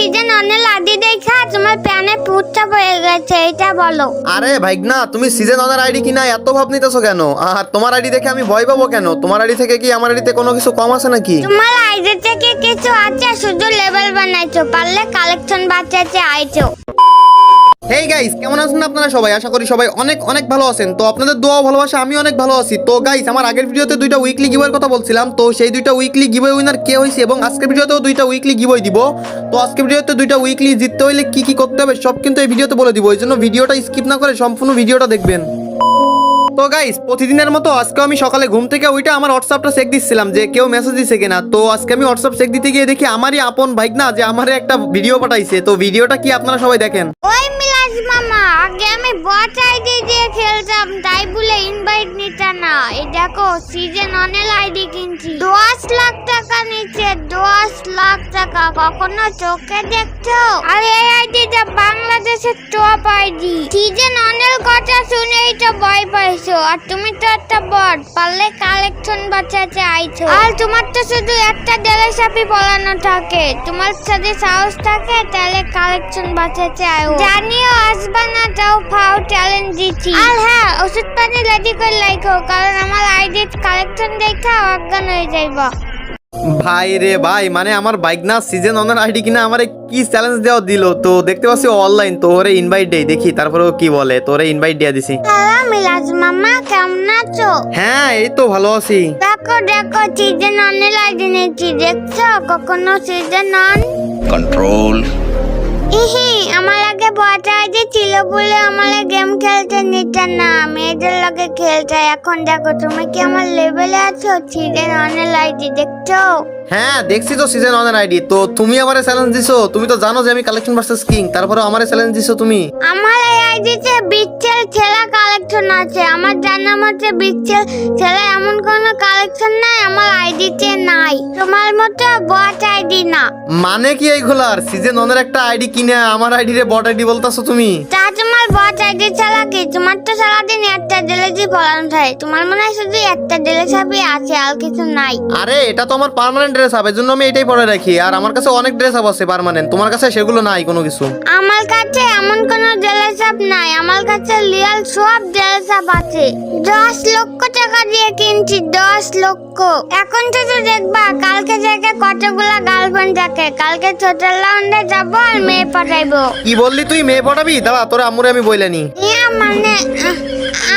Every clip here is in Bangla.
সিজন অনেক আদি দেখা তোমার প্যানে পুচ্ছা পড়ে গেছে, এটা বলো। আরে ভাইগনা, তুমি সিজন অনার আইডি কিনা এত ভাব নিতেছো কেন? আর তোমার আইডি দেখে আমি ভয় পাবো কেন? তোমার আইডি থেকে কি আমার আইডিতে কোনো কিছু কম আছে নাকি? তোমার আইডি থেকে কিছু আছে, শুধু লেভেল বানাইছো, পারলে কালেকশন বাঁচাতে আইছো। হেই গাইস, কেমন আছেন আপনারা সবাই? আশা করি সবাই অনেক অনেক ভালো আছেন। তো আপনাদের দোয়া ও ভালোবাসা আমি অনেক ভালো আছি। তো গাইস, আমার আগের ভিডিওতে দুইটা উইকলি গিভওয়ের কথা বলছিলাম, তো সেই দুইটা উইকলি গিভওয়ে উইনার কে হয়েছে এবং আজকের ভিডিওতেও দুইটা উইকলি গিভওয়ে দিব। তো আজকের ভিডিওতে দুইটা উইকলি জিততে হলে কি কি করতে হবে সব কিন্তু এই ভিডিওতে বলে দিব। এই জন্য ভিডিওটা স্কিপ না করে সম্পূর্ণ ভিডিওটা দেখবেন। তো গাইস, প্রতিদিনের মতো আজকে আমি সকালে ঘুম থেকে ওইটা আমার হোয়াটসঅ্যাপটা চেক দিচ্ছিলাম যে কেউ মেসেজ দিছে কিনা। তো আজকে আমি হোয়াটসঅ্যাপ চেক দিতে গিয়ে দেখি আমারই আপন ভাইগনা যে আমারে একটা ভিডিও পাঠাইছে। তো ভিডিওটা কি আপনারা সবাই দেখেন। ওই মিলাজ মামা, আগে আমি বট আইডি দিয়ে খেলতাম, তাই বলে ইনভাইট নিতা না। এই দেখো সিজন অনেক আইডি কিনছি, 10 লাখ টাকা নিচ্ছে, 10 লাখ টাকা। কখনো চোখে দেখছো? আর এই আইডিটা বাংলাদেশের টপ আইডি। সিজন অনেক কথা শুনেই তো ভয় পাইছো, আর তুমি তো একটা বট, পারলে কালেকশন বাঁচাতে আইছো। আর তোমার তো শুধু একটা ডেলে সাপি পড়ানো থাকে, তোমার সাথে সাহস থাকে তাহলে কালেকশন বাঁচাতে আয়ো। জানিও আসবা না, তাও ফাও চ্যালেঞ্জ দিচ্ছি। আর হ্যাঁ, ওষুধ পানি রেডি করে রাখো, কারণ আমার আইডি কালেকশন দেখা অজ্ঞান হয়ে যাইবা। ভাই রে ভাই, মানে আমার বাইকনা সিজন অনার আইডি কিনা আমারে কি চ্যালেঞ্জ দেওয়া দিল। তো দেখতে পাচ্ছি অনলাইন, তো ওরে ইনভাইট দেই, দেখি তারপরে ও কি বলে। তোরে ইনভাইট দিয়ে দিছি। হ্যালো মিলাজ মামা, কেমন আছো? হ্যাঁ, এই তো ভালো আছি। দেখো দেখো, সিজন অনেক আইডি নিচ্ছি, দেখছো? কখনো সিজন অন control ইহি, আমার আগে বট আইডি ছিল বলে আমার গেম খেলতে নিতে না, মেয়েদের লগে খেলতে। এখন দেখো, তুমি কি আমার লেভেলে আছো? সিজন অনেক আইডি দেখছো? হ্যাঁ, দেখছি তো সিজন অনার আইডি। তো তুমি আমারে চ্যালেঞ্জ দিছো, তুমি তো জানো যে আমি কালেকশন ভার্সেস কিং, তারপরে আমারে চ্যালেঞ্জ দিছো তুমি। আমার এই আইডিতে বিচ্ছেল ছেলা কালেকশন আছে। আমার জানা মতে বিচ্ছেল ছেলা এমন কোনো কালেকশন নাই আমার আইডিতে নাই, তোমার মতো বট আইডি না। মানে কি এইগুলার? সিজন অনের একটা আইডি কিনে আমার আইডি রে বট আইডি বলতাছো তুমি? তা তোমার বট আইডি ছাড়া কি? তোমার তো সারাদিন একটা ডেলেজি পড়ানো থাকে, তোমার মনে হয় শুধু একটা ডেলে ছাপি আছে, আর কিছু নাই। আরে এটা তো আমার পার্মানেন্ট ড্রেস আপ, এজন্য আমি এটাই পরে রাখি। আর আমার কাছে অনেক ড্রেস আপ আছে পার্মানেন্ট, তোমার কাছে সেগুলো নাই কোনো কিছু। আমার কাছে এমন কোনো ডেলেসাপ নাই, আমার কাছে রিয়েল সব ডেলেসাপ আছে। 10 লক্ষ টাকা দিয়ে কিনছি, 10 লক্ষ। এখন তো দেখবা কালকে থেকে কতগুলা গার্লফ্রেন্ড থাকে। কালকে ছোট রাউন্ডে যাবো আর মেয়ে পাঠাইবো। কি বললি তুই? মেয়ে পটাবি? দাঁড়া, তোরা আম্মুরে আমি বইলানি। ইয়া মানে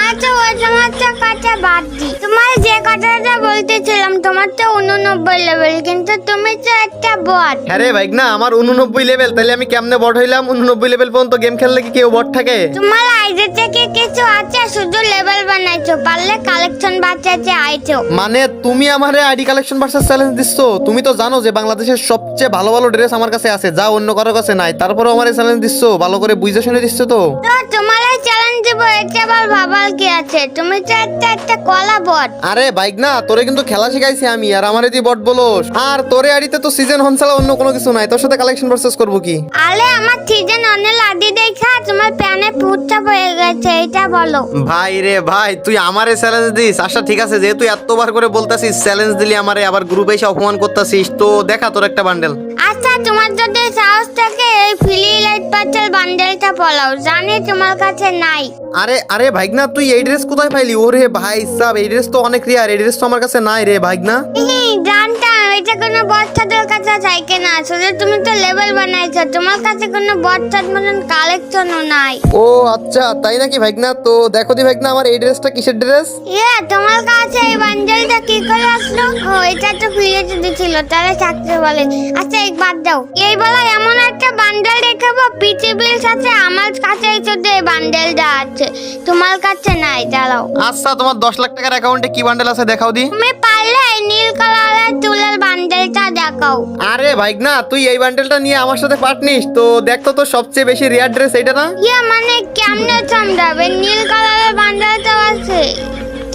আচ্ছা, ওই সমস্ত কথা বাদ দি। তোমার যে কথাটা বলতেছিলাম, তোমার তো 89 লেভেল, কিন্তু তুমি তো একটা বট। হ্যাঁ রে ভাইগনা, আমার 89 লেভেল, তাহলে আমি কেমনে বট হইলাম? 89 লেভেল পর্যন্ত গেম খেললে কি কেউ বট থাকে? তোমার আইডি থেকে কিছু আছে, শুধু লেভেল বানাইছো, পারলে কালেকশন বাঁচাতে আইছো। মানে তুমি আমারে আইডি কালেকশন ভার্সেস চ্যালেঞ্জ দিচ্ছো? তুমি তো জানো যে বাংলাদেশের সবচেয়ে ভালো ভালো ড্রেস আমার কাছে আছে, যা অন্য কারো কাছে নাই। তারপরে আমারে চ্যালেঞ্জ দিচ্ছো, ভালো করে বুঝে শুনে দিচ্ছো তো? তো তোমার চ্যালেঞ্জ দিব, এটা আবার ভাবার কি আছে? তুমি তো একটা কলা বট। আরে ভাইগনা, তোরে কিন্তু খেলা শিখাইছি আমি, আর আমারে তুই বট বলোস? আর তোরে আইডিতে তো সিজন হন ছাড়া অন্য কোনো কিছু নাই, তোর সাথে কালেকশন ভার্সেস করবো কি? আরে আমার সিজন অনেক আদি দেখা তোমার প্যানে পুচ্ছা পড়ে গেছে, এটা বলো। ভাই রে ভাই, তুই আমারে চ্যালেঞ্জ দিস? আচ্ছা ঠিক আছে, যেহেতু এতবার করে বলতাছিস চ্যালেঞ্জ দিলি আমারে, আবার গ্রুপে এসে অপমান করতাছিস, তো দেখা তোর একটা বান্ডেল। আচ্ছা, তোমার যদি সাহস থাকে এই ফ্রি লাইট পার্সেল বান্ডেলটা পলাও, জানি তোমার কাছে নাই। আরে আরে ভাইগনা, তুই এই ড্রেস কোথায় পাইলি? ওরে ভাই সাব, এই ড্রেস তো অনেক রিয়ার, এই ড্রেস তো আমার কাছে নাই রে ভাইগনা। জানতাম এটা কোনো বচ্চাদের কাছে চাইকে না, আসলে তুমি তো লেভেল বানাইছো, তোমার কাছে কোনো বচ্চার মতন কালেকশনও নাই। ও আচ্ছা, তাই নাকি ভাইগনা? তো দেখো দি ভাইগনা, আমার এই ড্রেসটা কিসের ড্রেস? তোমার কাছে এই বান্ডেলটা কি করে আসলো? ও, এটা তো ফ্রিতে দিছিল, তাহলে থাকতে বলে। আচ্ছা, এক বাদ দাও, এই বেলা এমন একটা বান্ডেল দেখাবো পৃথিবীর সাথে আমার কাছে শুধু এই বান্ডেলটা আছে, তোমার কাছে নাই। দাঁড়াও, আচ্ছা, তোমার 10 লাখ টাকার অ্যাকাউন্টে কি বান্ডেল আছে দেখাও দি। তুমি পারলে এই নীল কালারের চুলের বান্ডেলটা দেখাও। আরে ভাইগনা, তুই এই বান্ডেলটা নিয়ে আমার সাথে পার্টনিস? তো দেখতো তো সবচেয়ে বেশি রিয়ার ড্রেস এইটা না? মানে কেমনে সামলাবে? নীল কালারের বান্ডেলটা আছে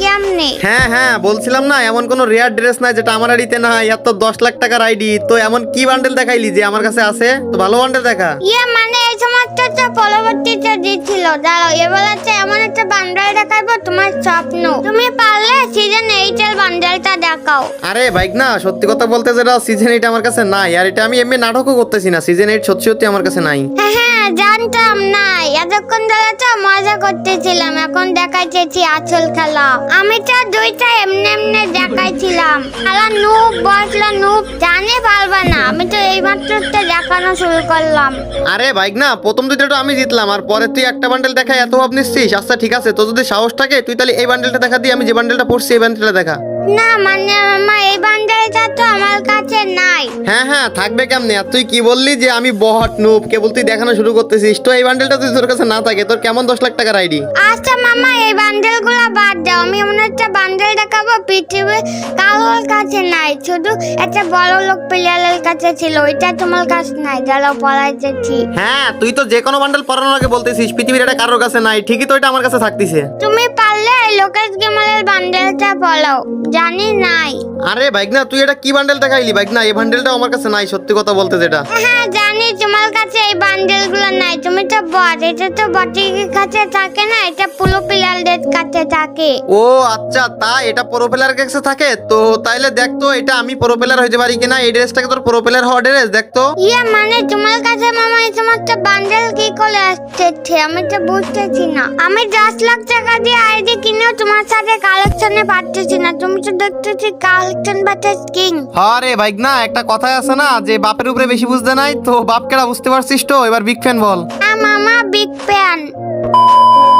কেমনে? হ্যাঁ হ্যাঁ, বলছিলাম না এমন কোন রেয়ার ড্রেস নাই যেটা আমার আইডিতে নাই। এত 10 লাখ টাকার আইডি, তো এমন কি বান্ডেল দেখাইলি যে আমার কাছে আছে? তো ভালো বান্ডেল দেখা। মানে এই সময় মাত্র পরবর্তীতে দিছিল। দাঁড়াও, এবার হচ্ছে এমন একটা বান্ডেল দেখাবো তোমার স্বপ্ন। তুমি পারলে সিজন 8 এর বান্ডেলটা দেখাও। আরে বাইক না, সত্যি কথা বলতে যেটা সিজন 8 আমার কাছে নাই, আর এটা আমি এমনি নাটকও করতেছি না। সিজন 8 সত্যি সত্যি আমার কাছে নাই। হ্যাঁ জানতাম নাই, এতক্ষণ ধরে তো মজা করতেছিলাম, এখন দেখাইতেছি আসল খেলা। আমি তো দুইটা এমনি এমনি দেখাইছিলাম। খেলা নুব বসলো নুব, জানে পারবা না, আমি তো এই মাত্র তো দেখানো শুরু করলাম। আরে বাইক না, প্রথম দুইটা তো আমি জিতলাম, আর পরে তুই একটা বান্ডেল দেখাই এত ভাব নিচ্ছিস। আচ্ছা ঠিক আছে, তো যদি সাহস থাকে তুই তাহলে এই বান্ডেলটা দেখা দিয়ে, আমি যে বান্ডেলটা পড়ছি এই বান্ডেলটা দেখা। না মানে মামা, এই বান্ডেলটা তো আমার কাছে নাই। হ্যাঁ হ্যাঁ, থাকবে কেমনে? আর তুই কি বললি যে আমি বট নুব, কেবল তুই দেখানো শুরু করতেছিস। তো এই বান্ডেলটা তুই তোর কাছে না থাকে, তোর কেমন 10 লাখ টাকার আইডি? আচ্ছা মামা, এই বান্ডেলগুলো বাদ দাও। আমি এমন একটা বান্ডেল দেখাবো পৃথিবীর কারোর কাছে নাই, শুধু একটা বড় লোক প্লেয়ারের কাছে ছিল, ওইটা তোমার কাছে নাই। যারা পড়াইতেছি। হ্যাঁ, তুই তো যে কোনো বান্ডেল পরানোর আগে বলতেছিস পৃথিবীর এটা কারোর কাছে নাই, ঠিকই তো এটা আমার কাছে থাকতিছে। তুমি পারলে এই লোকেশ গেমারের বান্ডেলটা বলো, জানি নাই। আরে বাইক না, তুই এটা কি বান্ডেল দেখাইলি? বাইক না, এই বান্ডেলটা আমার কাছে নাই, সত্যি কথা বলতে যেটা। হ্যাঁ জানি তোমার কাছে এই বান্ডেলগুলো নাই, তুমি তো বট। এটা তো বটের কাছে থাকে না, এটা পুরো প্লেয়ারদের কাছে থাকে। ও আচ্ছা, তা এটা প্রোপেলার কাছে থাকে? তো তাইলে দেখতো এটা আমি প্রোপেলার হইতে পারি কিনা। এই ড্রেসটাকে তোর প্রোপেলার হওয়ার ড্রেস দেখতো। ইয়া মানে তোমার কাছে মামা এই সমস্ত বান্ডেল কি করে আসছে, আমি তো বুঝতেছি না। আমি 10 লাখ টাকা দিয়ে আইডি কিনেও তোমার সাথে কালেকশনে পারতেছি না। তুমি তো দেখতেছি কালেকশন বাটাস কিং। আরে বাইক না, একটা কথাই আছে না যে বাপের উপরে বেশি বুঝতে নাই, তো বাপ কেডা বুঝতে পারছিস? তো এবার বিগ ফ্যান বল। মামা বিগ ফ্যান।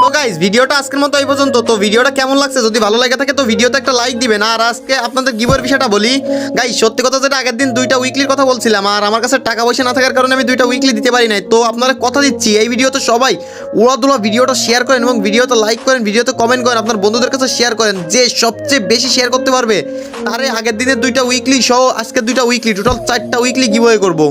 তো গাইস, ভিডিওটা আজকের মতো এই পর্যন্ত। তো ভিডিওটা কেমন লাগছে, যদি ভালো লাগে থাকে তো ভিডিওতে একটা লাইক দিবেন। আর আজকে আপনাদের গিভের বিষয়টা বলি গাইস, সত্যি কথা যেটা, আগের দিন 2টা উইকলির কথা বলছিলাম, আর আমার কাছে টাকা পয়সা না থাকার কারণে আমি 2টা উইকলি দিতে পারি নাই। তো আপনারা কথা দিচ্ছি, এই ভিডিওতে সবাই উড়াদুলা ভিডিওটা শেয়ার করেন এবং ভিডিওতে লাইক করেন, ভিডিওতে কমেন্ট করেন, আপনার বন্ধুদের কাছে শেয়ার করেন। যে সবচেয়ে বেশি শেয়ার করতে পারবে তারে আগের দিনের 2টা উইকলি সহ আজকের 2টা উইকলি, টোটাল 4টা উইকলি গিভওয়ে করবো।